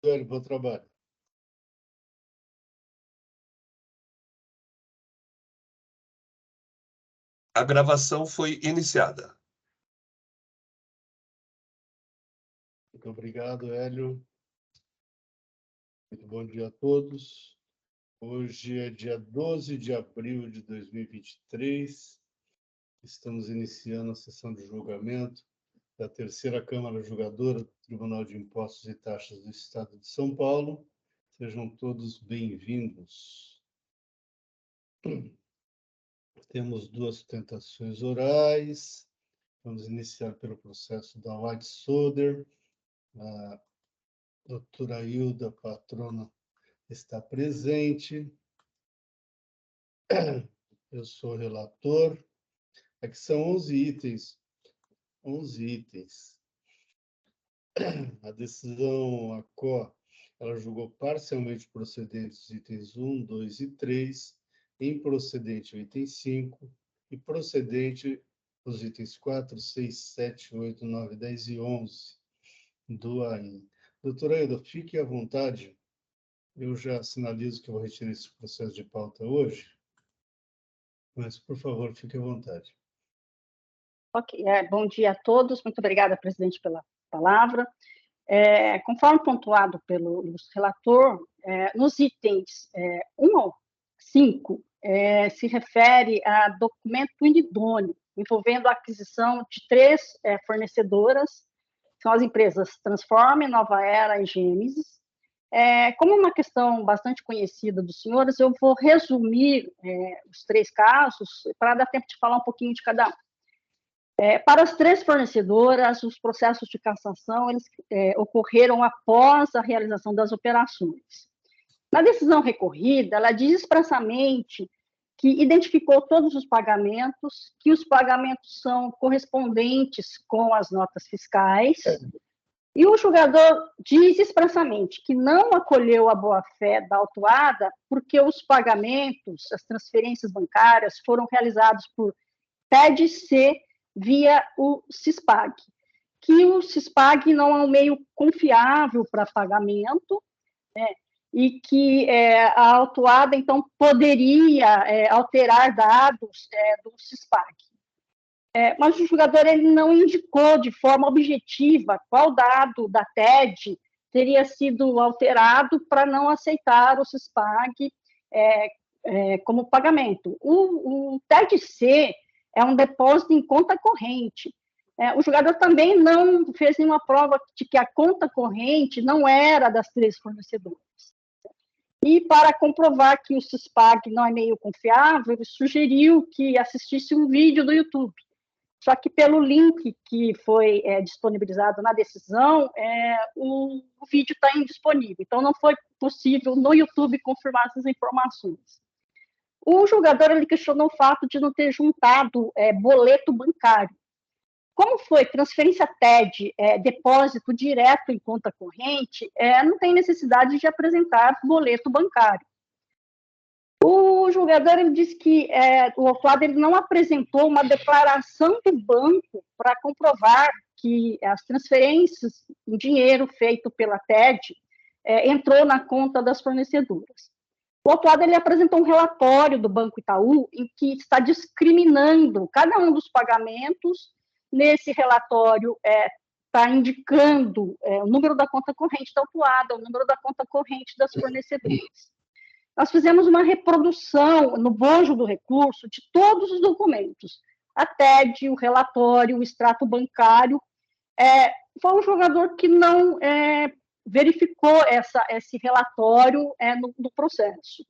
Hélio. Bom trabalho. A gravação foi iniciada. Muito obrigado, Hélio. Muito bom dia a todos. Hoje é dia 12 de abril de 2023. Estamos iniciando a sessão de julgamento da terceira Câmara Julgadora do Tribunal de Impostos e Taxas do Estado de São Paulo. Sejam todos bem-vindos. Temos duas sustentações orais. Vamos iniciar pelo processo da White Soder. A doutora Hilda, patrona, está presente. Eu sou relator. Aqui são 11 itens. 11 itens. A decisão ACO, ela julgou parcialmente procedentes os itens 1, 2 e 3, improcedente o item 5 e procedente os itens 4, 6, 7, 8, 9, 10 e 11 do AIN. Doutora Hilda, fique à vontade. Eu já sinalizo que eu vou retirar esse processo de pauta hoje, mas, por favor, fique à vontade. Ok, bom dia a todos. Muito obrigada, presidente, pela palavra. Conforme pontuado pelo relator, nos itens 1 ao 5, se refere a documento inidôneo, envolvendo a aquisição de 3 fornecedoras, são as empresas Transforme, Nova Era e Gênesis. Como é uma questão bastante conhecida dos senhores, eu vou resumir os 3 casos para dar tempo de falar um pouquinho de cada um. Para as 3 fornecedoras, os processos de cassação eles, ocorreram após a realização das operações. Na decisão recorrida, ela diz expressamente que identificou todos os pagamentos, que os pagamentos são correspondentes com as notas fiscais, e o julgador diz expressamente que não acolheu a boa-fé da autuada porque os pagamentos, as transferências bancárias, foram realizados por TED-C via o CISPAG, que o CISPAG não é um meio confiável para pagamento, né, e que a autuada, então, poderia alterar dados do CISPAG. Mas o julgador ele não indicou de forma objetiva qual dado da TED teria sido alterado para não aceitar o CISPAG como pagamento. O TED-C é um depósito em conta corrente. O julgador também não fez nenhuma prova de que a conta corrente não era das 3 fornecedoras. E para comprovar que o CISPAG não é meio confiável, ele sugeriu que assistisse um vídeo do YouTube. Só que pelo link que foi disponibilizado na decisão, o vídeo está indisponível. Então, não foi possível no YouTube confirmar essas informações. O julgador ele questionou o fato de não ter juntado boleto bancário. Como foi transferência TED, depósito direto em conta corrente, não tem necessidade de apresentar boleto bancário. O julgador ele disse que o autuado ele não apresentou uma declaração do banco para comprovar que as transferências em dinheiro feito pela TED entrou na conta das fornecedoras. O autuado ele apresentou um relatório do Banco Itaú em que está discriminando cada um dos pagamentos. Nesse relatório está indicando o número da conta corrente da autuada, o número da conta corrente das fornecedoras. Nós fizemos uma reprodução no bojo do recurso de todos os documentos, a TED, o relatório, o extrato bancário. Foi um julgador que não verificou esse relatório no processo.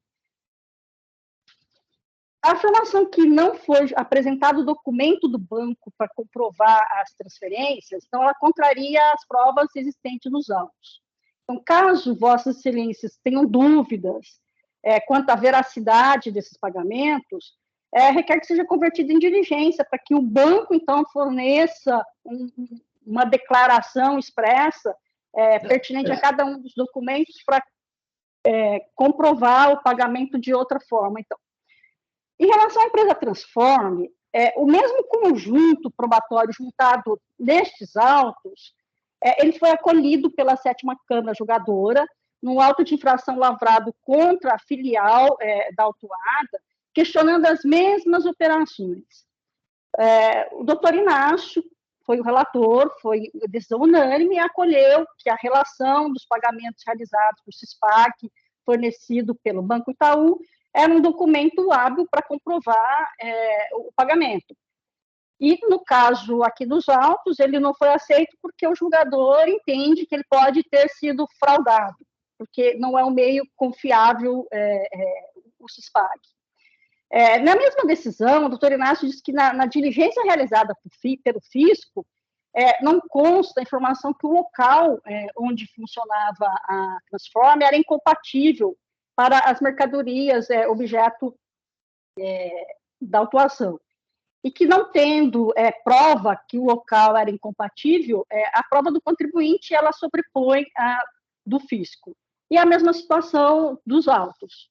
A afirmação que não foi apresentado o documento do banco para comprovar as transferências, então ela contraria as provas existentes nos autos. Então, caso Vossas Excelências tenham dúvidas quanto à veracidade desses pagamentos, requer que seja convertido em diligência para que o banco, então, forneça uma declaração expressa pertinente a cada um dos documentos para comprovar o pagamento de outra forma. Então, em relação à empresa Transforme, o mesmo conjunto probatório juntado nestes autos Ele foi acolhido pela 7ª Câmara Julgadora, num auto de infração lavrado contra a filial da autuada, questionando as mesmas operações. O doutor Inácio foi o relator, foi decisão unânime, e acolheu que a relação dos pagamentos realizados por CISPAC, fornecido pelo Banco Itaú, era um documento hábil para comprovar o pagamento. E, no caso aqui dos autos, ele não foi aceito porque o julgador entende que ele pode ter sido fraudado, porque não é um meio confiável o CISPAC. Na mesma decisão, o doutor Inácio disse que na diligência realizada pelo fisco, não consta a informação que o local onde funcionava a Transform era incompatível para as mercadorias objeto da autuação. E que, não tendo prova que o local era incompatível, a prova do contribuinte ela sobrepõe a do fisco. E a mesma situação dos autos.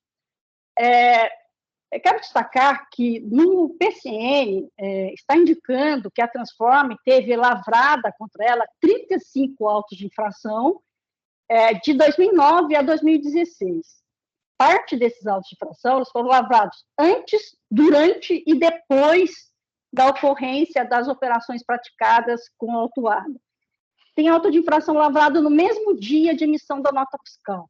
Quero destacar que no PCN está indicando que a Transform teve lavrada contra ela 35 autos de infração de 2009 a 2016. Parte desses autos de infração eles foram lavrados antes, durante e depois da ocorrência das operações praticadas com o autuado. Tem auto de infração lavrado no mesmo dia de emissão da nota fiscal.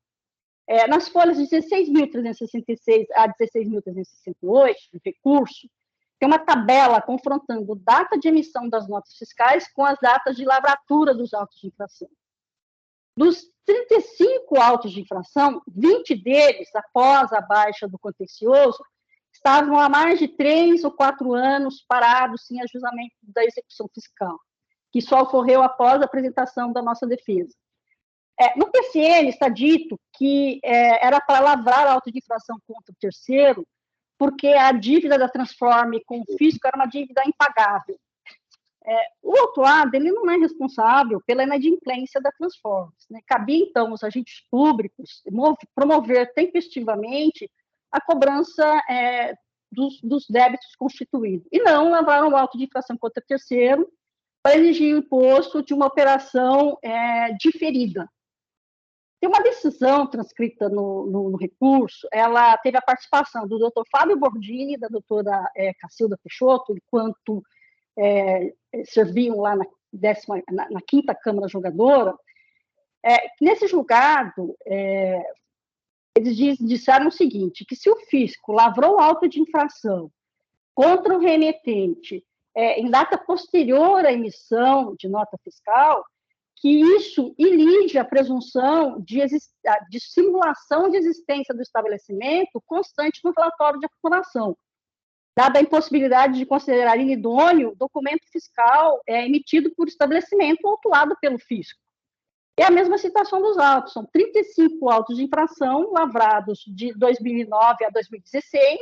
Nas folhas 16.366 a 16.368, de recurso, tem uma tabela confrontando data de emissão das notas fiscais com as datas de lavratura dos autos de infração. Dos 35 autos de infração, 20 deles, após a baixa do contencioso, estavam há mais de 3 ou 4 anos parados sem ajustamento da execução fiscal, que só ocorreu após a apresentação da nossa defesa. No PCN está dito que era para lavrar auto de infração contra o terceiro, porque a dívida da Transform com o fisco era uma dívida impagável. O autuado ele não é responsável pela inadimplência da Transform. Né? Cabia, então, os agentes públicos promover tempestivamente a cobrança dos débitos constituídos, e não lavrar um auto de infração contra o terceiro para exigir o imposto de uma operação diferida. Tem uma decisão transcrita no recurso, ela teve a participação do doutor Fábio Bordini, da doutora Cacilda Peixoto, enquanto serviam lá na 5ª Câmara Julgadora. Nesse julgado, eles disseram o seguinte, que se o fisco lavrou auto de infração contra o remetente em data posterior à emissão de nota fiscal, que isso ilige a presunção de simulação de existência do estabelecimento constante no relatório de apuração, dada a impossibilidade de considerar inidôneo documento fiscal emitido por estabelecimento ou autuado pelo fisco. É a mesma situação dos autos, são 35 autos de infração lavrados de 2009 a 2016,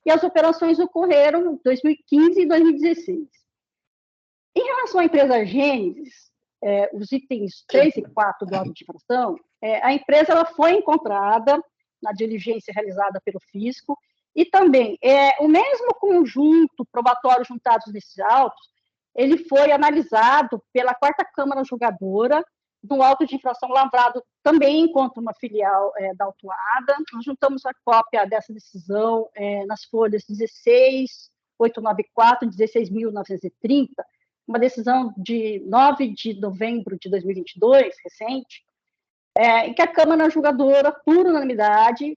e as operações ocorreram em 2015 e 2016. Em relação à empresa Gênesis, os itens 3 e 4 do auto de infração, a empresa ela foi encontrada na diligência realizada pelo fisco, e também o mesmo conjunto probatório juntados nesses autos, ele foi analisado pela 4ª Câmara Julgadora, no auto de infração lavrado também contra uma filial da autuada. Nós juntamos a cópia dessa decisão nas folhas 16.894 e 16.930, uma decisão de 9 de novembro de 2022, recente, em que a Câmara Julgadora, por unanimidade,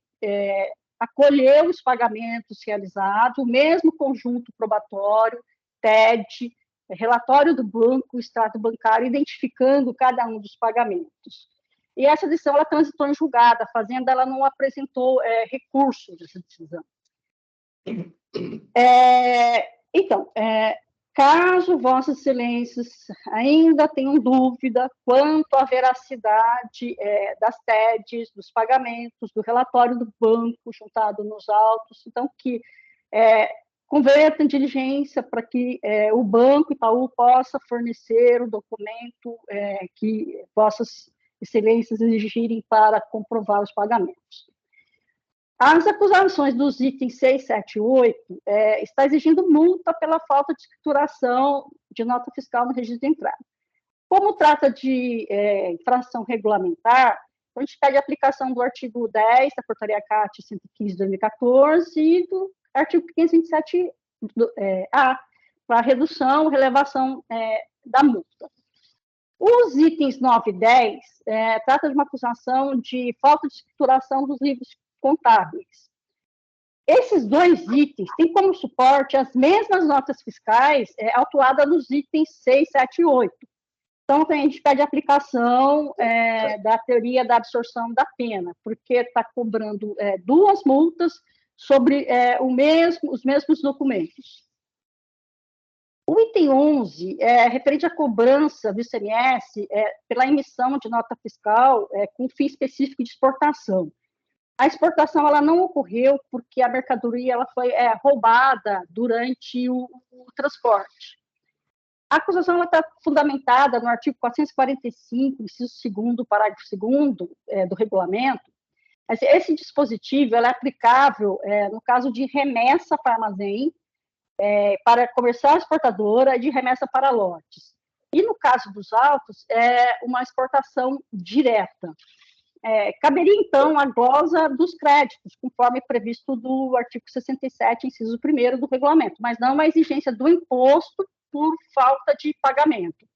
acolheu os pagamentos realizados, o mesmo conjunto probatório, TED, relatório do banco, extrato bancário, identificando cada um dos pagamentos. E essa decisão ela transitou em julgado, a Fazenda ela não apresentou recurso dessa decisão. Então, caso Vossas Excelências ainda tenham dúvida quanto à veracidade das TEDs, dos pagamentos, do relatório do banco juntado nos autos, então que converta em diligência para que o Banco Itaú possa fornecer o documento que Vossas Excelências exigirem para comprovar os pagamentos. As acusações dos itens 6, 7 e 8 está exigindo multa pela falta de escrituração de nota fiscal no registro de entrada. Como trata de infração regulamentar, a gente pede a aplicação do artigo 10 da Portaria CAT 115 de 2014 e do artigo 527-A, para redução, relevação da multa. Os itens 9 e 10 trata de uma acusação de falta de escrituração dos livros contábeis. Esses dois itens têm como suporte as mesmas notas fiscais autuadas nos itens 6, 7 e 8. Então, a gente pede a aplicação da teoria da absorção da pena, porque está cobrando duas multas sobre os mesmos documentos. O item 11 é referente à cobrança do ICMS pela emissão de nota fiscal com fim específico de exportação. A exportação ela não ocorreu porque a mercadoria ela foi roubada durante o transporte. A acusação está fundamentada no artigo 445, inciso 2º, parágrafo 2º do regulamento. Mas esse dispositivo é aplicável no caso de remessa para armazém, para comercial exportadora e de remessa para lotes. E no caso dos autos, é uma exportação direta. Caberia, então, a glosa dos créditos, conforme previsto do artigo 67, inciso 1º do regulamento, mas não a exigência do imposto por falta de pagamento.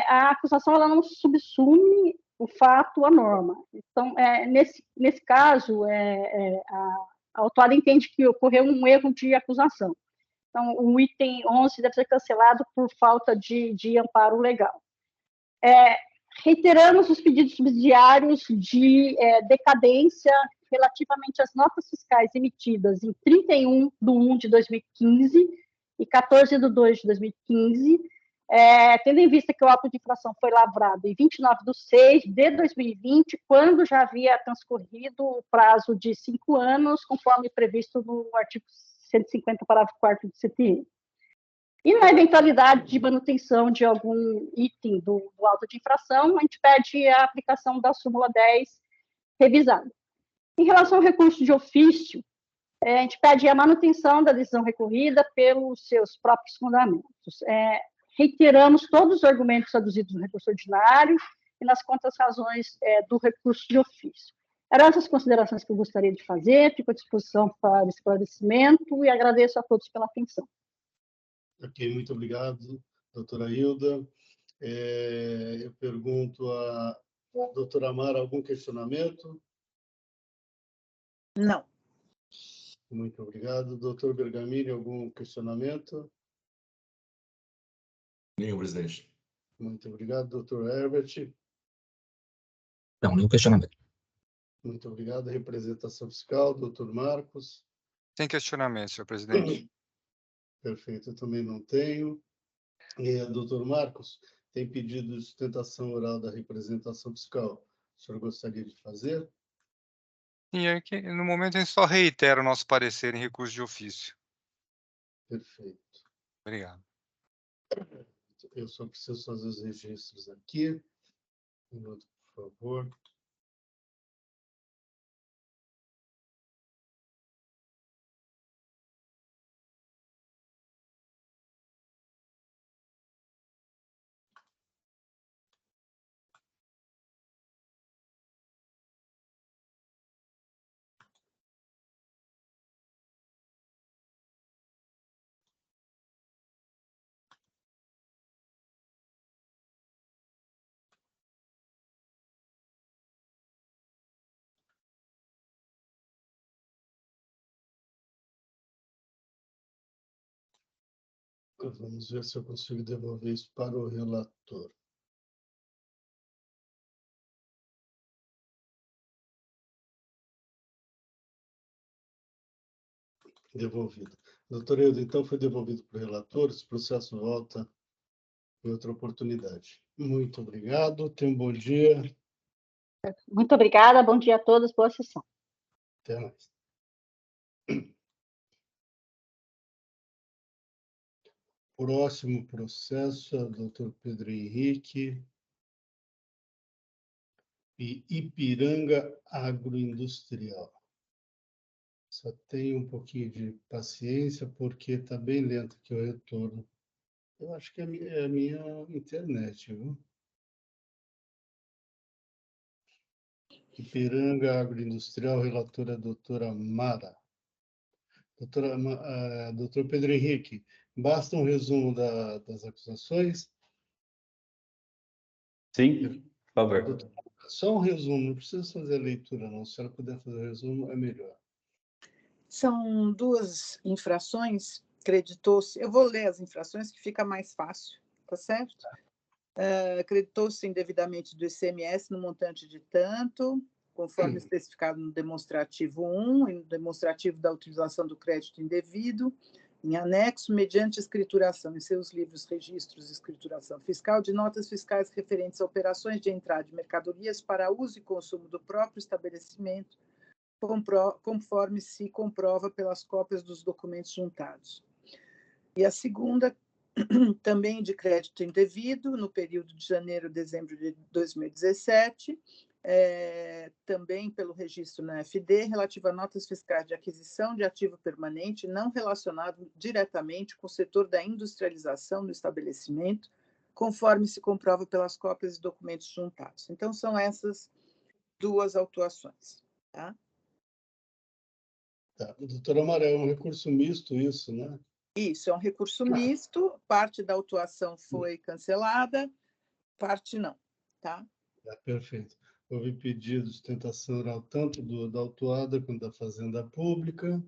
A acusação ela não subsume o fato à norma. Então, nesse caso, a autuada entende que ocorreu um erro de acusação. Então, o item 11 deve ser cancelado por falta de amparo legal. Reiteramos os pedidos subsidiários de decadência relativamente às notas fiscais emitidas em 31/1 de 2015 e 14/2 de 2015, tendo em vista que o auto de infração foi lavrado em 29/6 de 2020, quando já havia transcorrido o prazo de 5 anos, conforme previsto no artigo 150, parágrafo 4º do CTN. E na eventualidade de manutenção de algum item do auto de infração, a gente pede a aplicação da súmula 10 revisada. Em relação ao recurso de ofício, a gente pede a manutenção da decisão recorrida pelos seus próprios fundamentos. Reiteramos todos os argumentos aduzidos no recurso ordinário e nas razões do recurso de ofício. Eram essas considerações que eu gostaria de fazer, fico à disposição para esclarecimento e agradeço a todos pela atenção. Ok, muito obrigado, doutora Hilda. Eu pergunto à doutora Amara, algum questionamento? Não. Muito obrigado. Doutor Bergamini, algum questionamento? Nenhum, presidente. Muito obrigado. Doutor Herbert? Não, nenhum questionamento. Muito obrigado. Representação fiscal, doutor Marcos? Sem questionamento, senhor presidente. Perfeito, eu também não tenho. E, doutor Marcos, tem pedido de sustentação oral da representação fiscal. O senhor gostaria de fazer? Sim, no momento a gente só reitera o nosso parecer em recurso de ofício. Perfeito. Obrigado. Eu só preciso fazer os registros aqui. Um minuto, por favor. Vamos ver se eu consigo devolver isso para o relator. Devolvido. Doutor Eudo, então foi devolvido para o relator, esse processo volta em outra oportunidade. Muito obrigado, tenha um bom dia. Muito obrigada, bom dia a todos, boa sessão. Até mais. Próximo processo é o doutor Pedro Henrique e Ipiranga Agroindustrial. Só tenha um pouquinho de paciência, porque está bem lento aqui o retorno Eu acho que é a minha internet, viu? Ipiranga Agroindustrial, relatora doutora Mara. Doutor Pedro Henrique, basta um resumo das acusações? Sim, por favor. Doutor, só um resumo, não precisa fazer a leitura, não. Se ela puder fazer o resumo, é melhor. São duas infrações, creditou-se. Eu vou ler as infrações que fica mais fácil, tá certo? Creditou-se indevidamente do ICMS no montante de tanto, conforme especificado no demonstrativo 1 e no demonstrativo da utilização do crédito indevido, em anexo, mediante escrituração em seus livros, registros de escrituração fiscal de notas fiscais referentes a operações de entrada de mercadorias para uso e consumo do próprio estabelecimento, conforme se comprova pelas cópias dos documentos juntados. E a segunda, também de crédito indevido, no período de janeiro a dezembro de 2017, também pelo registro na FD, relativo a notas fiscais de aquisição de ativo permanente não relacionado diretamente com o setor da industrialização do estabelecimento, conforme se comprova pelas cópias e documentos juntados. Então, são essas duas autuações, tá? Tá. Doutora Mara, é um recurso misto isso, né? Isso, é um recurso misto, parte da autuação foi cancelada, parte não, tá? Perfeito. Houve pedido de sustentação oral tanto da autuada quanto da Fazenda Pública.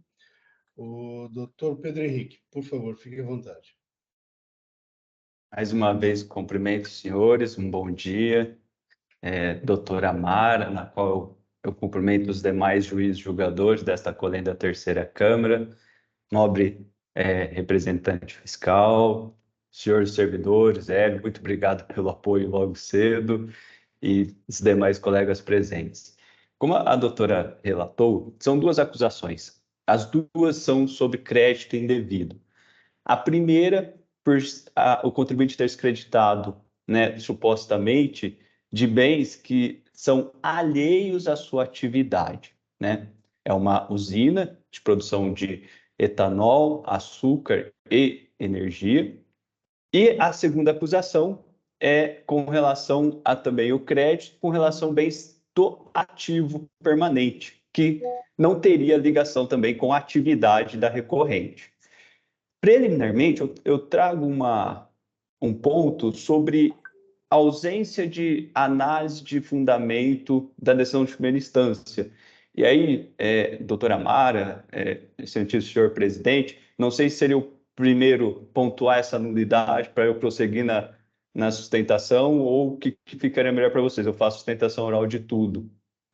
O doutor Pedro Henrique, por favor, fique à vontade. Mais uma vez, cumprimento os senhores, um bom dia. Doutora Mara, na qual eu cumprimento os demais juízes julgadores desta colenda da terceira Câmara, nobre representante fiscal, senhores servidores, Hélio, muito obrigado pelo apoio logo cedo, e os demais colegas presentes. Como a doutora relatou, são duas acusações. As duas são sobre crédito indevido. A primeira, por o contribuinte ter descreditado, né, supostamente, de bens que são alheios à sua atividade, né? É uma usina de produção de etanol, açúcar e energia. E a segunda acusação é com relação a também o crédito, com relação a bens do ativo permanente, que não teria ligação também com a atividade da recorrente. Preliminarmente, eu trago um ponto sobre a ausência de análise de fundamento da decisão de primeira instância. E aí, doutora Mara, excelentíssimo senhor presidente, não sei se seria o primeiro pontuar essa nulidade para eu prosseguir na sustentação ou o que ficaria melhor para vocês. Eu faço sustentação oral de tudo.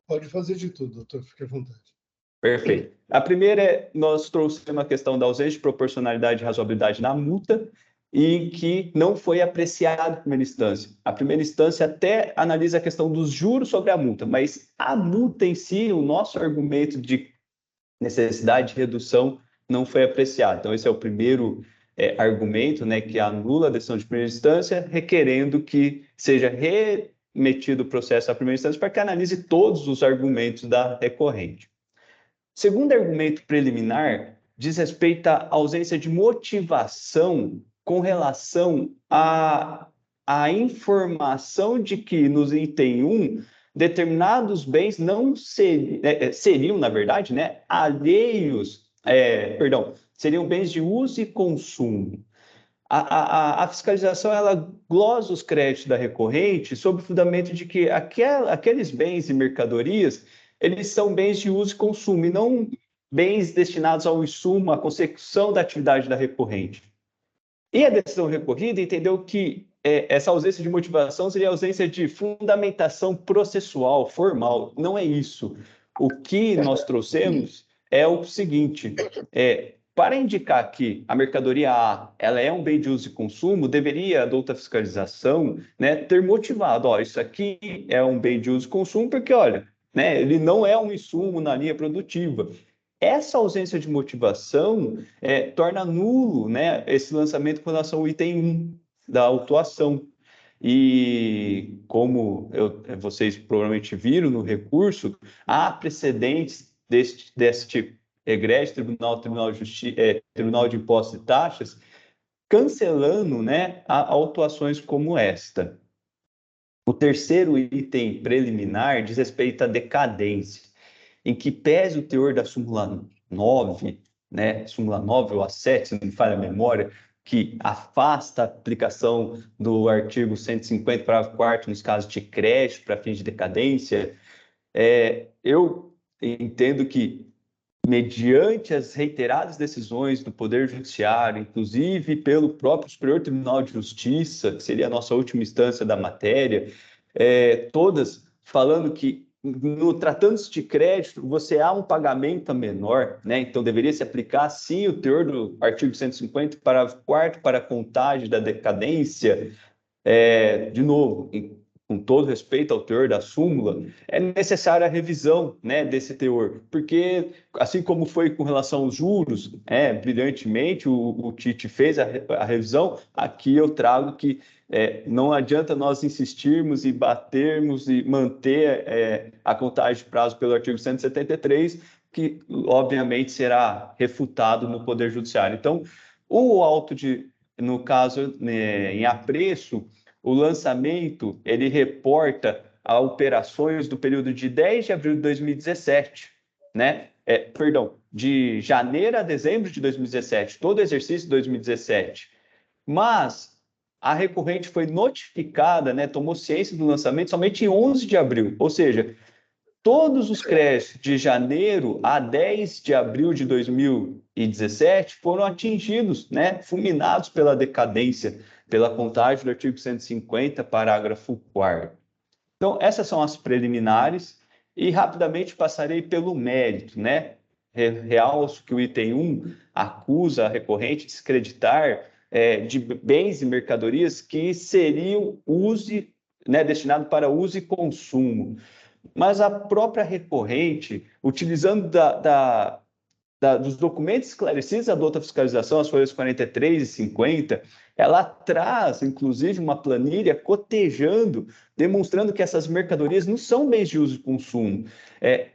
Pode fazer de tudo, doutor, fique à vontade. Perfeito. A primeira nós trouxemos a questão da ausência de proporcionalidade e razoabilidade na multa e que não foi apreciado em primeira instância. A primeira instância até analisa a questão dos juros sobre a multa, mas a multa em si, o nosso argumento de necessidade de redução não foi apreciado. Então, esse é o primeiro argumento, né, que anula a decisão de primeira instância, requerendo que seja remetido o processo à primeira instância para que analise todos os argumentos da recorrente. Segundo argumento preliminar, diz respeito à ausência de motivação com relação à informação de que, nos item 1, determinados bens não seriam, na verdade, né, alheios, seriam bens de uso e consumo. A fiscalização, ela glosa os créditos da recorrente sob o fundamento de que aqueles bens e mercadorias eles são bens de uso e consumo, e não bens destinados ao insumo, à consecução da atividade da recorrente. E a decisão recorrida entendeu que essa ausência de motivação seria a ausência de fundamentação processual, formal. Não é isso. O que nós trouxemos é o seguinte, para indicar que a mercadoria A ela é um bem de uso e consumo, deveria a douta fiscalização, né, ter motivado, isso aqui é um bem de uso e consumo porque, olha, né, ele não é um insumo na linha produtiva. Essa ausência de motivação torna nulo, né, esse lançamento com relação ao item 1 da autuação. E como vocês provavelmente viram no recurso, há precedentes desse tipo. Egrégio, Tribunal de Impostos e Taxas, cancelando, né, autuações como esta. O terceiro item preliminar diz respeito à decadência, em que pese o teor da súmula 9, né, súmula 9 ou a 7, se não me falha a memória, que afasta a aplicação do artigo 150, parágrafo 4º, nos casos de crédito para fins de decadência, eu entendo que, mediante as reiteradas decisões do Poder Judiciário, inclusive pelo próprio Superior Tribunal de Justiça, que seria a nossa última instância da matéria, todas falando que, tratando-se de crédito, você há um pagamento menor, né? Então deveria se aplicar, sim, o teor do artigo 150, parágrafo 4º, para a contagem da decadência. De novo, com todo respeito ao teor da súmula, é necessária a revisão, né, desse teor, porque, assim como foi com relação aos juros, brilhantemente, o Tite fez a revisão, aqui eu trago que não adianta nós insistirmos e batermos e manter a contagem de prazo pelo artigo 173, que, obviamente, será refutado no Poder Judiciário. Então, o auto no caso, em apreço, o lançamento, ele reporta a operações do período de 10 de abril de 2017, né? De janeiro a dezembro de 2017, todo o exercício de 2017. Mas a recorrente foi notificada, né, tomou ciência do lançamento somente em 11 de abril, ou seja, todos os créditos de janeiro a 10 de abril de 2017 foram atingidos, né, fulminados pela decadência, pela contagem do artigo 150, parágrafo 4º. Então, essas são as preliminares e rapidamente passarei pelo mérito, né? Realço que o item 1 acusa a recorrente de descreditar de bens e mercadorias que seriam destinado para uso e consumo. Mas a própria recorrente, utilizando dos documentos esclarecidos da outra fiscalização, as folhas 43 e 50, ela traz, inclusive, uma planilha cotejando, demonstrando que essas mercadorias não são bens de uso e consumo.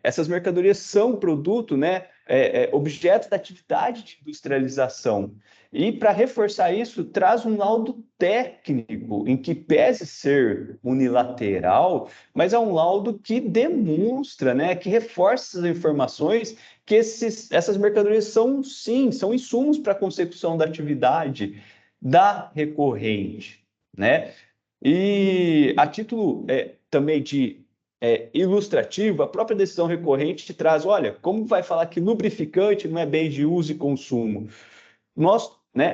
Essas mercadorias são produto, né, objeto da atividade de industrialização. E, para reforçar isso, traz um laudo técnico, em que pese ser unilateral, mas é um laudo que demonstra, né, que reforça as informações que essas mercadorias são, sim, são insumos para a consecução da atividade da recorrente, né? E a título também de ilustrativo, a própria decisão recorrente traz, olha, como vai falar que lubrificante não é bem de uso e consumo?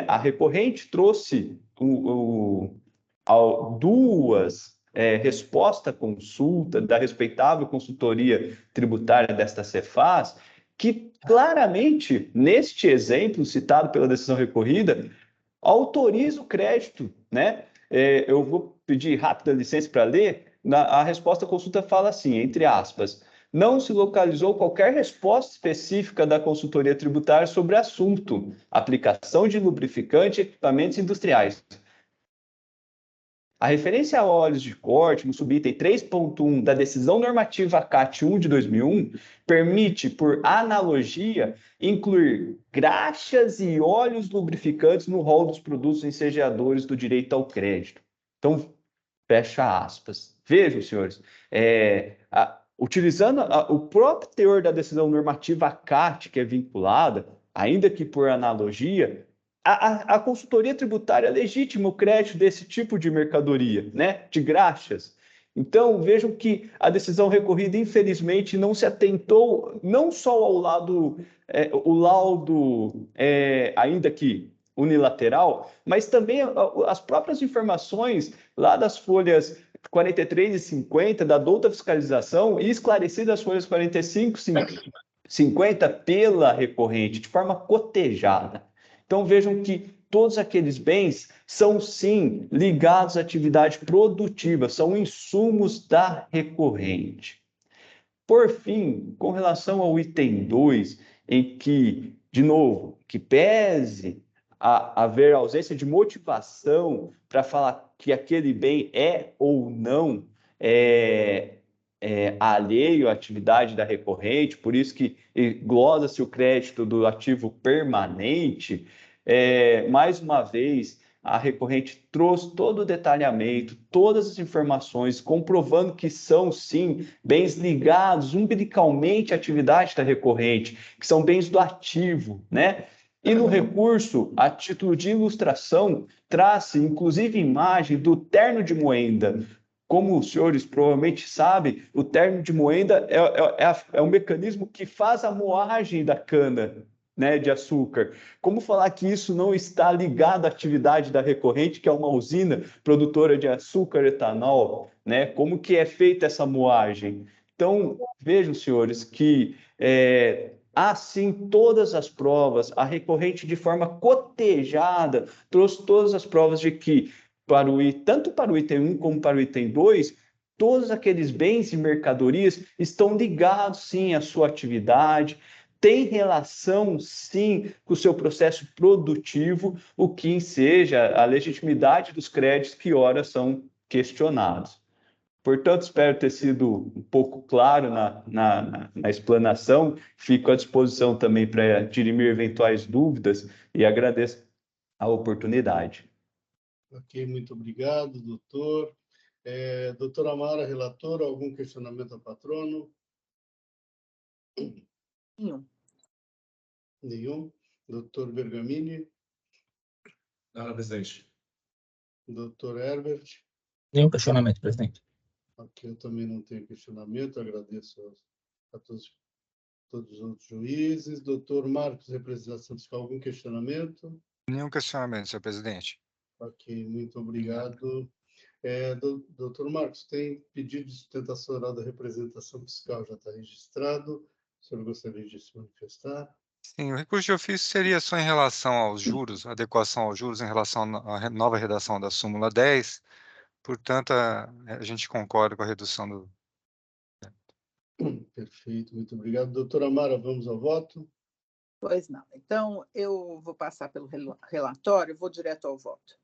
A recorrente trouxe duas respostas à consulta da respeitável consultoria tributária desta Cefaz, que claramente, neste exemplo citado pela decisão recorrida, autoriza o crédito, né? Eu vou pedir rápida licença para ler. A resposta à consulta fala assim, entre aspas, não se localizou qualquer resposta específica da consultoria tributária sobre o assunto, aplicação de lubrificante e equipamentos industriais. A referência a óleos de corte, no subitem 3.1 da Decisão Normativa CAT 1 de 2001, permite, por analogia, incluir graxas e óleos lubrificantes no rol dos produtos ensejadoras do direito ao crédito. Então, fecha aspas. Vejam, senhores, utilizando o próprio teor da Decisão Normativa CAT, que é vinculada, ainda que por analogia, a consultoria tributária legitima o crédito desse tipo de mercadoria, né, de graxas. Então, vejam que a decisão recorrida, infelizmente, não se atentou não só ao lado, o laudo, ainda que unilateral, mas também as próprias informações lá das folhas 43 e 50 da douta fiscalização e esclarecidas as folhas 45 e 50 pela recorrente, de forma cotejada. Então, vejam que todos aqueles bens são, sim, ligados à atividade produtiva, são insumos da recorrente. Por fim, com relação ao item 2, em que, de novo, que pese haver ausência de motivação para falar que aquele bem é ou não alheio à atividade da recorrente, por isso que glosa-se o crédito do ativo permanente, mais uma vez, a recorrente trouxe todo o detalhamento, todas as informações, comprovando que são, sim, bens ligados umbilicalmente à atividade da recorrente, que são bens do ativo, né? E no recurso, a título de ilustração, traz inclusive imagem do terno de moenda. Como os senhores provavelmente sabem, o terno de moenda é um mecanismo que faz a moagem da cana, né, de açúcar. Como falar que isso não está ligado à atividade da recorrente, que é uma usina produtora de açúcar e etanol, né? Como que é feita essa moagem? Então, vejam, senhores, que há sim todas as provas, a recorrente de forma cotejada trouxe todas as provas de que, tanto para o item 1 como para o item 2, todos aqueles bens e mercadorias estão ligados sim à sua atividade, tem relação, sim, com o seu processo produtivo, o que seja a legitimidade dos créditos que, ora, são questionados. Portanto, espero ter sido um pouco claro na explanação. Fico à disposição também para dirimir eventuais dúvidas e agradeço a oportunidade. Ok, muito obrigado, doutor. Doutora Amara, relatora, algum questionamento ao patrono? Nenhum. Nenhum. Doutor Bergamini? Nada, presidente. Doutor Herbert? Nenhum questionamento, presidente. Ok, eu também não tenho questionamento, agradeço a todos os outros juízes. Doutor Marcos, representação fiscal, algum questionamento? Nenhum questionamento, senhor presidente. Ok, muito obrigado. Doutor Marcos, tem pedido de sustentação oral da representação fiscal, já está registrado. O senhor gostaria de se manifestar? Sim, o recurso de ofício seria só em relação aos juros, adequação aos juros em relação à nova redação da súmula 10. Portanto, a gente concorda com a redução do... Perfeito, muito obrigado. Doutora Amara, vamos ao voto? Pois não. Então, eu vou passar pelo relatório, vou direto ao voto.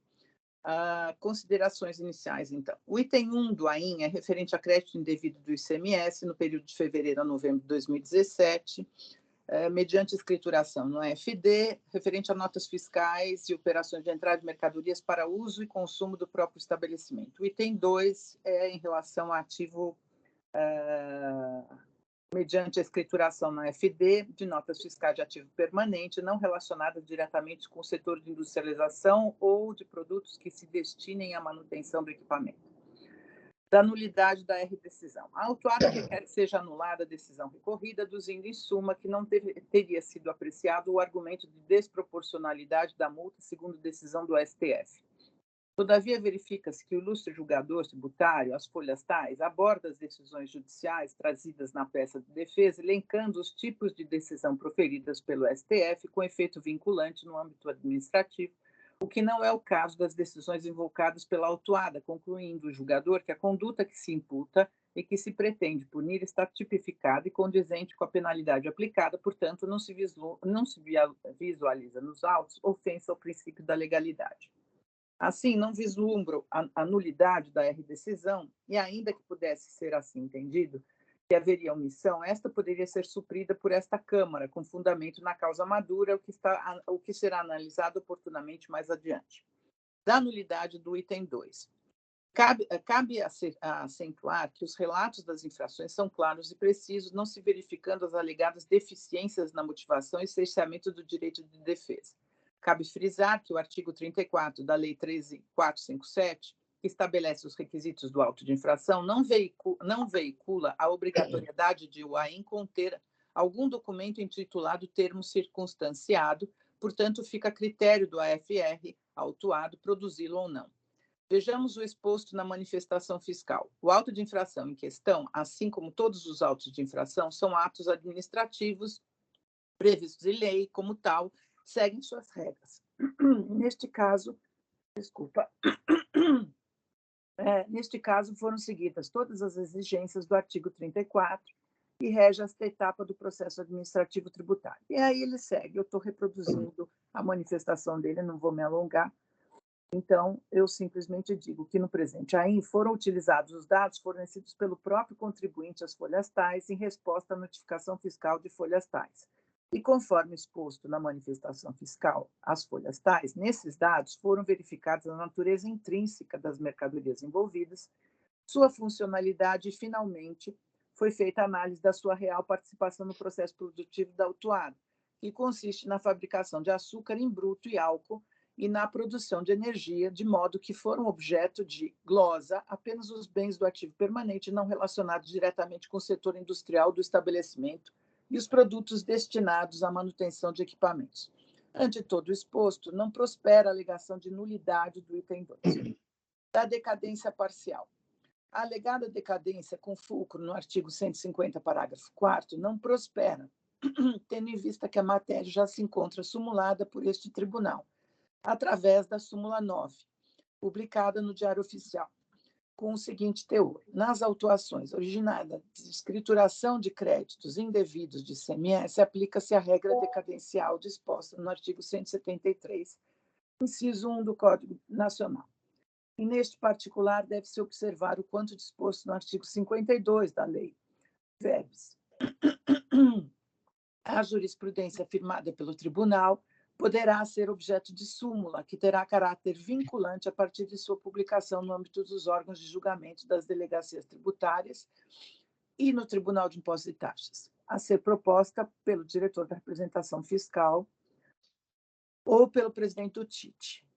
Considerações iniciais, então. O item 1 do AIN é referente a crédito indevido do ICMS no período de fevereiro a novembro de 2017, mediante escrituração no FD, referente a notas fiscais e operações de entrada de mercadorias para uso e consumo do próprio estabelecimento. O item 2 é em relação a ativo mediante a escrituração na FD de notas fiscais de ativo permanente não relacionadas diretamente com o setor de industrialização ou de produtos que se destinem à manutenção do equipamento. Da nulidade da R-decisão. A autuada requer que seja anulada a decisão recorrida, aduzindo em suma que não teria sido apreciado o argumento de desproporcionalidade da multa segundo decisão do STF. Todavia, verifica-se que o ilustre julgador tributário, as folhas tais, aborda as decisões judiciais trazidas na peça de defesa, elencando os tipos de decisão proferidas pelo STF com efeito vinculante no âmbito administrativo, o que não é o caso das decisões invocadas pela autuada, concluindo o julgador que a conduta que se imputa e que se pretende punir está tipificada e condizente com a penalidade aplicada, portanto, não se visualiza nos autos ofensa ao princípio da legalidade. Assim, não vislumbro a nulidade da R-decisão e, ainda que pudesse ser assim entendido, que haveria omissão, esta poderia ser suprida por esta Câmara, com fundamento na causa madura, o que será analisado oportunamente mais adiante. Da nulidade do item 2. Cabe acentuar que os relatos das infrações são claros e precisos, não se verificando as alegadas deficiências na motivação e cerceamento do direito de defesa. Cabe frisar que o artigo 34 da Lei 13.457, que estabelece os requisitos do auto de infração, não veicula a obrigatoriedade de o AIN conter algum documento intitulado termo circunstanciado, portanto, fica a critério do AFR, autuado, produzi-lo ou não. Vejamos o exposto na manifestação fiscal. O auto de infração em questão, assim como todos os autos de infração, são atos administrativos previstos em lei, como tal, seguem suas regras. Neste caso, neste caso, foram seguidas todas as exigências do artigo 34 e rege esta etapa do processo administrativo tributário. E aí ele segue, eu estou reproduzindo a manifestação dele, não vou me alongar. Então, eu simplesmente digo que no presente AIN foram utilizados os dados fornecidos pelo próprio contribuinte às folhas tais em resposta à notificação fiscal de folhas tais. E conforme exposto na manifestação fiscal, as folhas tais, nesses dados foram verificadas a natureza intrínseca das mercadorias envolvidas, sua funcionalidade e, finalmente, foi feita a análise da sua real participação no processo produtivo da autuada, que consiste na fabricação de açúcar em bruto e álcool e na produção de energia, de modo que foram objeto de glosa apenas os bens do ativo permanente não relacionados diretamente com o setor industrial do estabelecimento e os produtos destinados à manutenção de equipamentos. Ante todo o exposto, não prospera a alegação de nulidade do item 2. Da decadência parcial. A alegada decadência com fulcro no artigo 150, parágrafo 4º, não prospera, tendo em vista que a matéria já se encontra sumulada por este tribunal, através da súmula 9, publicada no Diário Oficial, com o seguinte teor: nas autuações originadas de escrituração de créditos indevidos de ICMS, aplica-se a regra decadencial disposta no artigo 173, inciso 1 do Código Nacional. E, neste particular, deve-se observar o quanto disposto no artigo 52 da Lei Verbes. A jurisprudência afirmada pelo tribunal poderá ser objeto de súmula, que terá caráter vinculante a partir de sua publicação no âmbito dos órgãos de julgamento das delegacias tributárias e no Tribunal de Impostos e Taxas, a ser proposta pelo diretor da representação fiscal ou pelo presidente do TIT,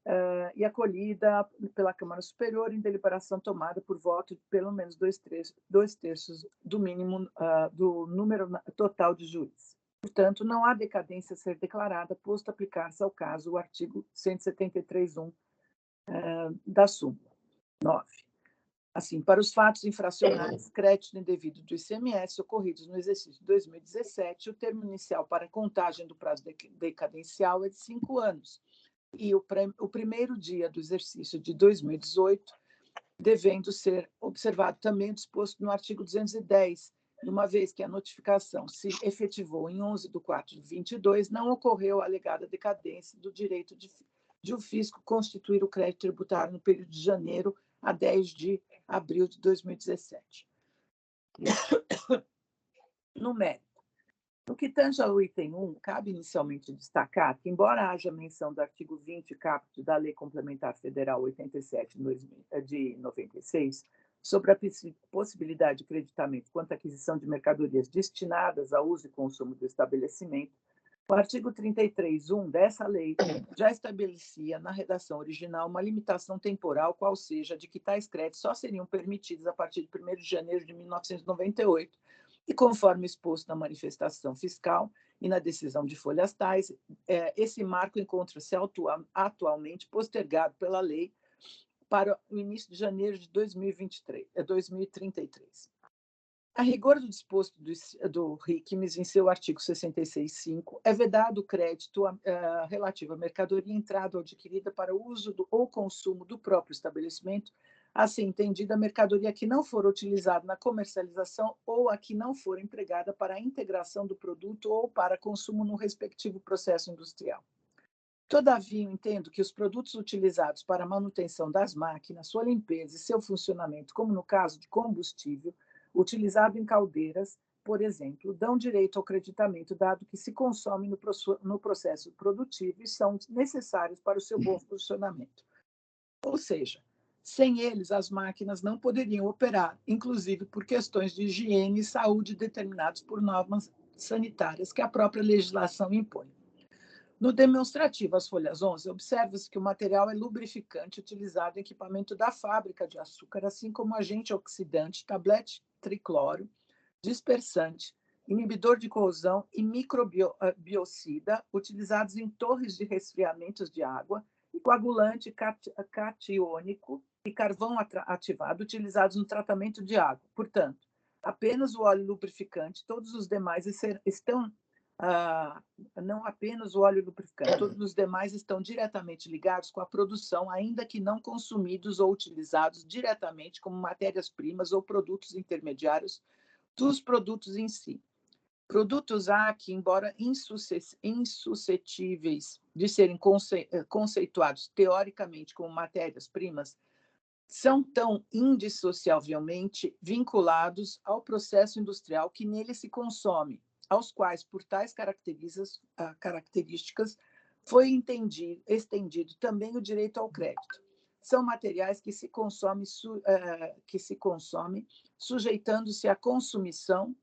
e acolhida pela Câmara Superior em deliberação tomada por voto de pelo menos dois terços do mínimo do número total de juízes. Portanto, não há decadência a ser declarada, posto aplicar-se ao caso o artigo 173.1 da súmula 9. Assim, para os fatos infracionais, crédito indevido do ICMS ocorridos no exercício de 2017, o termo inicial para a contagem do prazo decadencial é de 5 anos, e o primeiro dia do exercício de 2018, devendo ser observado também o disposto no artigo 210, uma vez que a notificação se efetivou em 11/4/22, não ocorreu a alegada decadência do direito de o fisco constituir o crédito tributário no período de janeiro a 10 de abril de 2017. No mérito, no que tange ao item 1, cabe inicialmente destacar que, embora haja menção do artigo 20, caput da Lei Complementar Federal 87 de 96, sobre a possibilidade de creditamento quanto à aquisição de mercadorias destinadas ao uso e consumo do estabelecimento, o artigo 33.1 dessa lei já estabelecia na redação original uma limitação temporal, qual seja, de que tais créditos só seriam permitidos a partir de 1º de janeiro de 1998, e conforme exposto na manifestação fiscal e na decisão de folhas tais, esse marco encontra-se atualmente postergado pela lei para o início de janeiro de 2033. A rigor do disposto do RICMES, em seu artigo 66.5, é vedado o crédito relativo à mercadoria entrada ou adquirida para uso ou consumo do próprio estabelecimento, assim entendida a mercadoria que não for utilizada na comercialização ou a que não for empregada para a integração do produto ou para consumo no respectivo processo industrial. Todavia, entendo que os produtos utilizados para a manutenção das máquinas, sua limpeza e seu funcionamento, como no caso de combustível, utilizado em caldeiras, por exemplo, dão direito ao creditamento, dado que se consomem no processo produtivo e são necessários para o seu bom funcionamento. Ou seja, sem eles, as máquinas não poderiam operar, inclusive por questões de higiene e saúde determinadas por normas sanitárias que a própria legislação impõe. No demonstrativo, às folhas 11, observa-se que o material é lubrificante utilizado em equipamento da fábrica de açúcar, assim como agente oxidante, tablete tricloro, dispersante, inibidor de corrosão e microbiocida, utilizados em torres de resfriamentos de água, e coagulante catiônico e carvão ativado, utilizados no tratamento de água. Portanto, apenas o óleo lubrificante, todos os demais estão não apenas o óleo lubrificante, todos os demais estão diretamente ligados com a produção, ainda que não consumidos ou utilizados diretamente como matérias-primas ou produtos intermediários dos produtos em si. Produtos há que, embora insuscetíveis de serem conceituados teoricamente como matérias-primas, são tão indissociavelmente vinculados ao processo industrial que nele se consome, aos quais, por tais características, foi estendido também o direito ao crédito. São materiais que se consomem, sujeitando-se à consumição,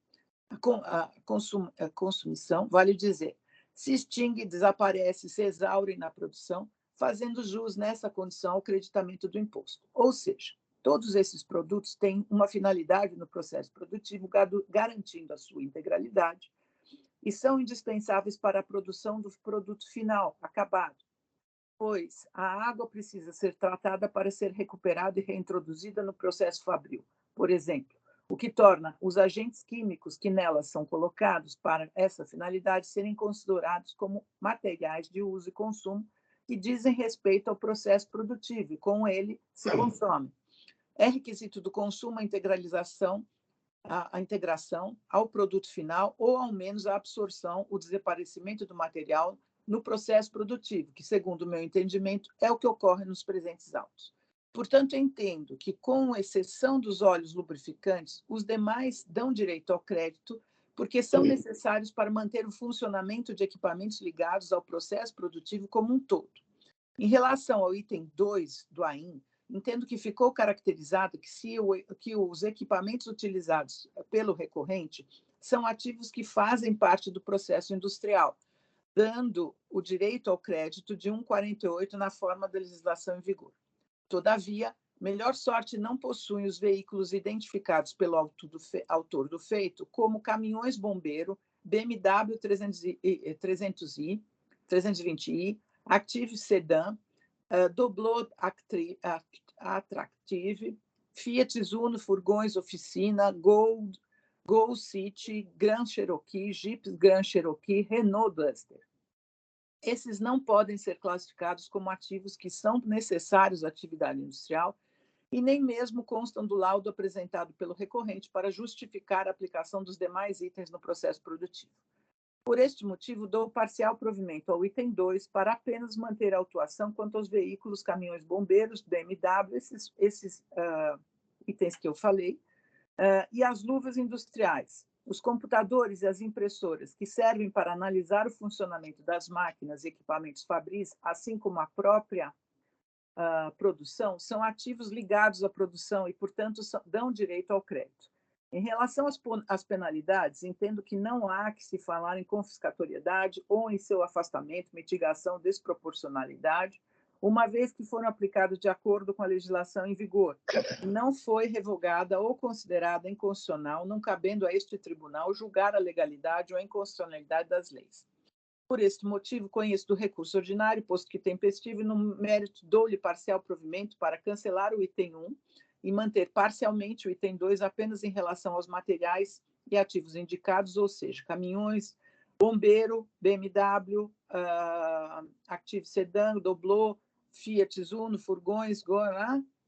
vale dizer, se extingue, desaparece, se exaure na produção, fazendo jus nessa condição ao creditamento do imposto. Ou seja, todos esses produtos têm uma finalidade no processo produtivo, garantindo a sua integralidade, e são indispensáveis para a produção do produto final, acabado, pois a água precisa ser tratada para ser recuperada e reintroduzida no processo fabril, por exemplo, o que torna os agentes químicos que nelas são colocados para essa finalidade serem considerados como materiais de uso e consumo que dizem respeito ao processo produtivo e com ele se consome. É requisito do consumo a integração ao produto final ou, ao menos, a absorção, o desaparecimento do material no processo produtivo, que, segundo o meu entendimento, é o que ocorre nos presentes autos. Portanto, entendo que, com exceção dos óleos lubrificantes, os demais dão direito ao crédito, porque são necessários para manter o funcionamento de equipamentos ligados ao processo produtivo como um todo. Em relação ao item 2 do AIN, entendo que ficou caracterizado que os equipamentos utilizados pelo recorrente são ativos que fazem parte do processo industrial, dando o direito ao crédito de 1,48 na forma da legislação em vigor. Todavia, melhor sorte não possuem os veículos identificados pelo autor do feito, como caminhões-bombeiro, BMW 320i, Active Sedan, Doblô Attractive, Fiat Uno, furgões, oficina, Gol City, Grand Cherokee, Jeep Grand Cherokee, Renault Duster. Esses não podem ser classificados como ativos que são necessários à atividade industrial e nem mesmo constam do laudo apresentado pelo recorrente para justificar a aplicação dos demais itens no processo produtivo. Por este motivo, dou parcial provimento ao item 2 para apenas manter a autuação quanto aos veículos, caminhões bombeiros, BMW, esses itens que eu falei, e as luvas industriais, os computadores e as impressoras que servem para analisar o funcionamento das máquinas e equipamentos fabris, assim como a própria produção, são ativos ligados à produção e, portanto, dão direito ao crédito. Em relação às penalidades, entendo que não há que se falar em confiscatoriedade ou em seu afastamento, mitigação, desproporcionalidade, uma vez que foram aplicados de acordo com a legislação em vigor. Não foi revogada ou considerada inconstitucional, não cabendo a este tribunal julgar a legalidade ou a inconstitucionalidade das leis. Por este motivo, conheço do recurso ordinário, posto que tempestivo, e no mérito dou-lhe parcial provimento para cancelar o item 1 e manter parcialmente o item 2 apenas em relação aos materiais e ativos indicados, ou seja, caminhões, bombeiro, BMW, Active Sedan, Doblô, Fiat Uno, furgões,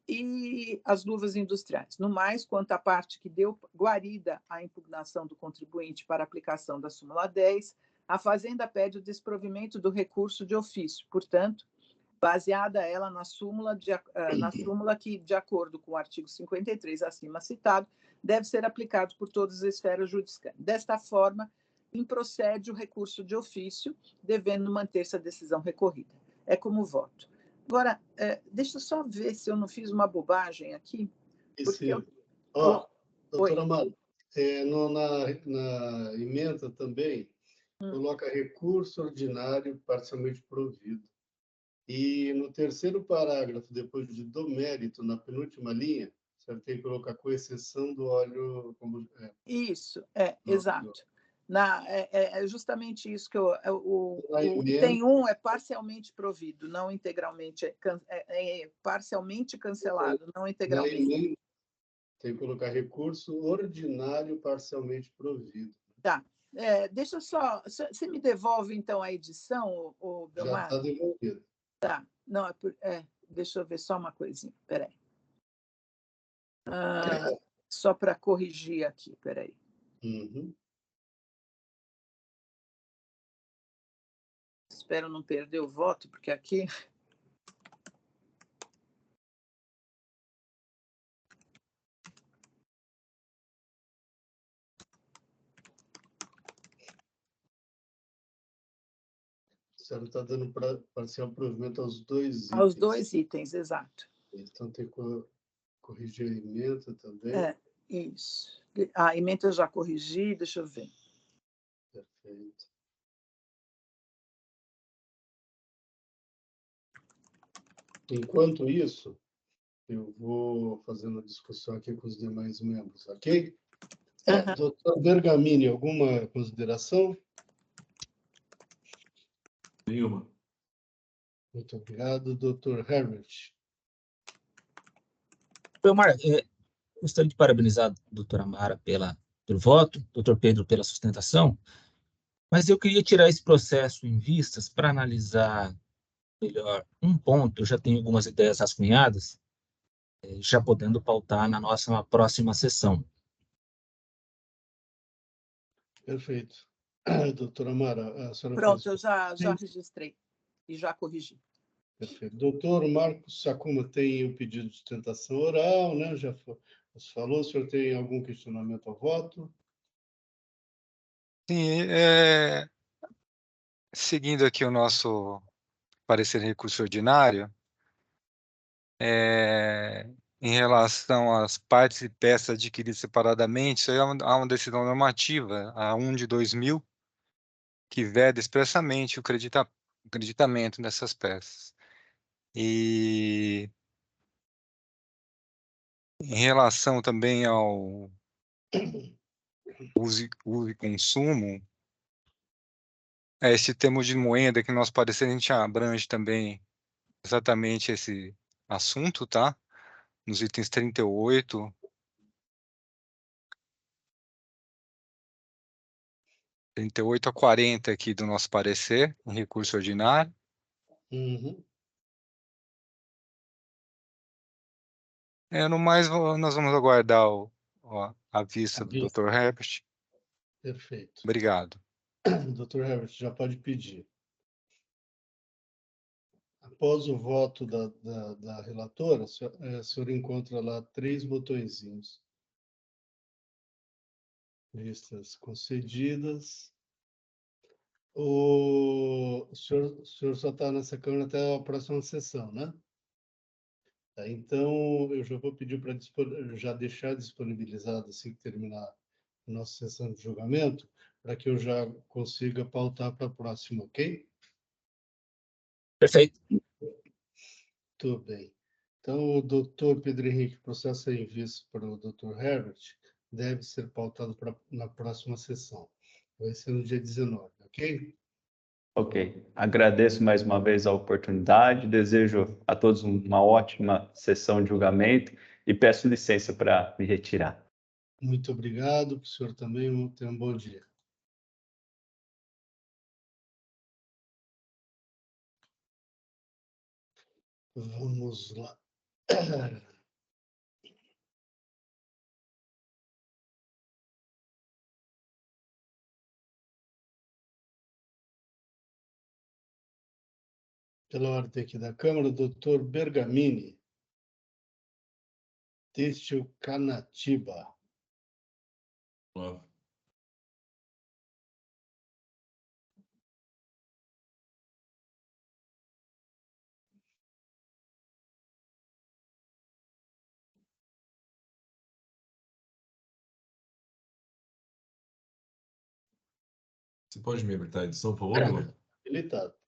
e as luvas industriais. No mais, quanto à parte que deu guarida à impugnação do contribuinte para a aplicação da súmula 10, a Fazenda pede o desprovimento do recurso de ofício, portanto, baseada ela na súmula que, de acordo com o artigo 53 acima citado, deve ser aplicado por todas as esferas judiciais. Desta forma, improcede o recurso de ofício, devendo manter-se a decisão recorrida. É como voto. Agora, deixa eu só ver se eu não fiz uma bobagem aqui. Doutora Amado, na emenda também, coloca recurso ordinário parcialmente provido. E no terceiro parágrafo, depois do mérito, na penúltima linha, você tem que colocar com exceção do óleo... Isso, exato. É justamente isso que o item 1 é parcialmente provido, não integralmente, é parcialmente cancelado, não integralmente. Tem que colocar recurso ordinário parcialmente provido. Tá. Deixa eu só... Você me devolve, então, a edição, Belmar? Já está devolvido. Tá. Não, deixa eu ver só uma coisinha. Espera aí. Só para corrigir aqui, espera aí. Uhum. Espero não perder o voto, porque aqui... senhora está dando parcial provimento aos dois itens. Aos 2 itens, exato. Então, tem que corrigir a ementa também. Isso. A ementa eu já corrigi, deixa eu ver. Perfeito. Enquanto isso, eu vou fazendo a discussão aqui com os demais membros, ok? Doutor Bergamini, alguma consideração? Nenhuma. Muito obrigado. Doutor Herbert. Mara, gostaria de parabenizar a doutora Mara pelo voto, doutor Pedro pela sustentação, mas eu queria tirar esse processo em vistas para analisar melhor um ponto. Eu já tenho algumas ideias rascunhadas, já podendo pautar na nossa próxima sessão. Perfeito. Doutora Mara, a senhora Pronto, fez... eu já registrei e já corrigi. Perfeito. Doutor Marcos Sacuma tem o pedido de sustentação oral, né? Já falou. O senhor tem algum questionamento ao voto? Sim, seguindo aqui o nosso parecer em recurso ordinário, em relação às partes e peças adquiridas separadamente, isso aí há uma decisão normativa, a 1 de 2000, que veda expressamente o creditamento dessas peças. E em relação também ao uso e consumo, esse termo de moeda que, no nosso parecer, a gente abrange também exatamente esse assunto, tá? Nos itens 38, 38 a 40 aqui do nosso parecer, em recurso ordinário. Uhum. No mais, nós vamos aguardar a vista do vista. Dr. Herbert. Perfeito. Obrigado. Doutor Herbert, já pode pedir. Após o voto da relatora, a senhora encontra lá 3 botõezinhos. Vistas concedidas. O senhor só está nessa Câmara até a próxima sessão, né? Tá, então, eu já vou pedir para já deixar disponibilizado, assim que terminar a nossa sessão de julgamento, para que eu já consiga pautar para a próxima, ok? Perfeito. Tudo bem. Então, o doutor Pedro Henrique, processo em vista para o doutor Herbert, deve ser pautado na próxima sessão. Vai ser no dia 19, ok? Ok. Agradeço mais uma vez a oportunidade, desejo a todos uma ótima sessão de julgamento e peço licença para me retirar. Muito obrigado, para o senhor também, tenha um bom dia. Vamos lá. Pela ordem aqui da Câmara, doutor Bergamini, Têxtil Canatiba. Ó, você pode me apertar a edição, por favor? Habilitado.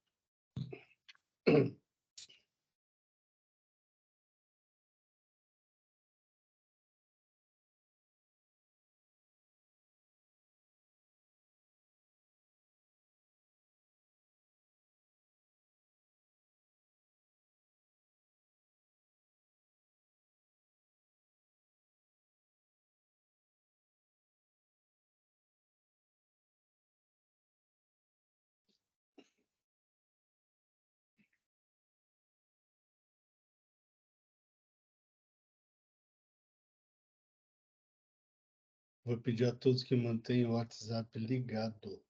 Vou pedir a todos que mantenham o WhatsApp ligado.